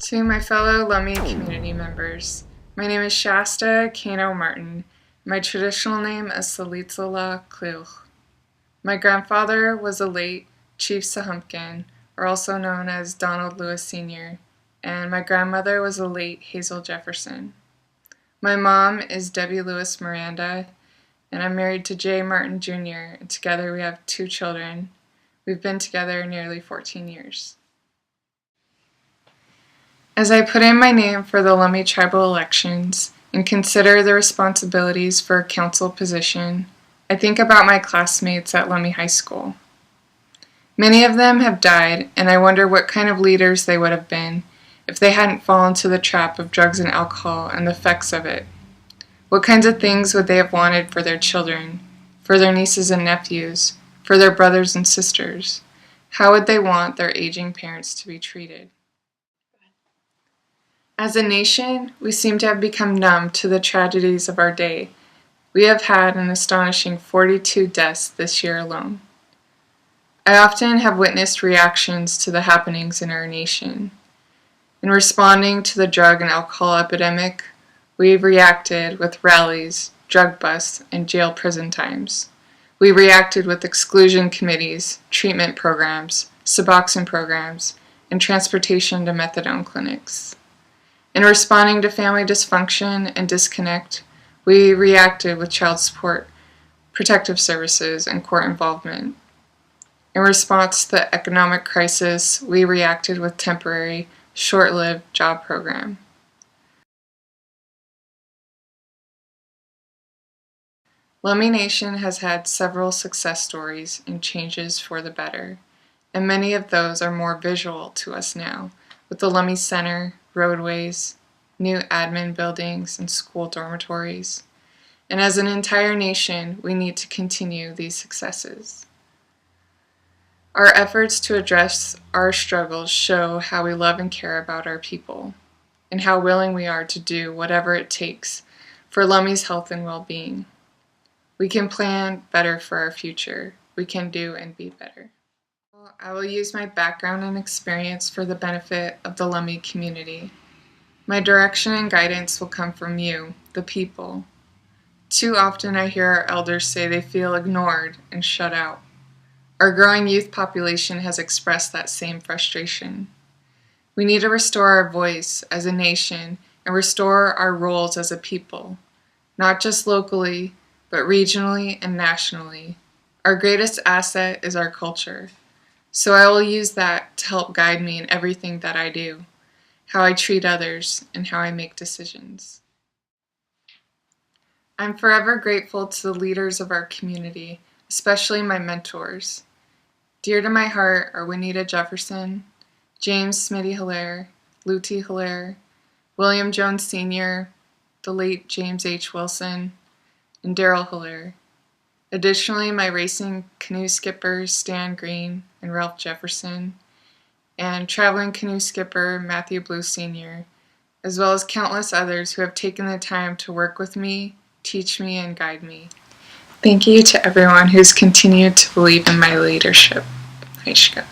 To my fellow Lummi community members, my name is Shasta Cano-Martin. My traditional name is Salitzala Cliuch. My grandfather was the late Chief Sahumpkin, or also known as Donald Lewis Sr., and my grandmother was the late Hazel Jefferson. My mom is Debbie Lewis Miranda, and I'm married to Jay Martin Jr., and together we have 2 children. We've been together nearly 14 years. As I put in my name for the Lummi tribal elections and consider the responsibilities for a council position, I think about my classmates at Lummi High School. Many of them have died, and I wonder what kind of leaders they would have been if they hadn't fallen to the trap of drugs and alcohol and the effects of it. What kinds of things would they have wanted for their children, for their nieces and nephews, for their brothers and sisters? How would they want their aging parents to be treated? As a nation, we seem to have become numb to the tragedies of our day. We have had an astonishing 42 deaths this year alone. I often have witnessed reactions to the happenings in our nation. In responding to the drug and alcohol epidemic, we've reacted with rallies, drug busts, and jail prison times. We reacted with exclusion committees, treatment programs, Suboxone programs, and transportation to methadone clinics. In responding to family dysfunction and disconnect, we reacted with child support, protective services, and court involvement. In response to the economic crisis, we reacted with temporary, short-lived job program. Lummi Nation has had several success stories and changes for the better, and many of those are more visual to us now, with the Lummi Center, roadways, new admin buildings, and school dormitories. And as an entire nation, we need to continue these successes. Our efforts to address our struggles show how we love and care about our people, and how willing we are to do whatever it takes for Lummi's health and well-being. We can plan better for our future. We can do and be better. I will use my background and experience for the benefit of the Lummi community. My direction and guidance will come from you, the people. Too often I hear our elders say they feel ignored and shut out. Our growing youth population has expressed that same frustration. We need to restore our voice as a nation and restore our roles as a people, not just locally, but regionally and nationally. Our greatest asset is our culture. So I will use that to help guide me in everything that I do, how I treat others, and how I make decisions. I'm forever grateful to the leaders of our community, especially my mentors. Dear to my heart are Juanita Jefferson, James Smitty Hilaire, Lutie Hilaire, William Jones Sr., the late James H. Wilson, and Daryl Hilaire. Additionally, my racing canoe skippers Stan Green and Ralph Jefferson, and traveling canoe skipper Matthew Blue Sr., as well as countless others who have taken the time to work with me, teach me, and guide me. Thank you to everyone who's continued to believe in my leadership. Aishka.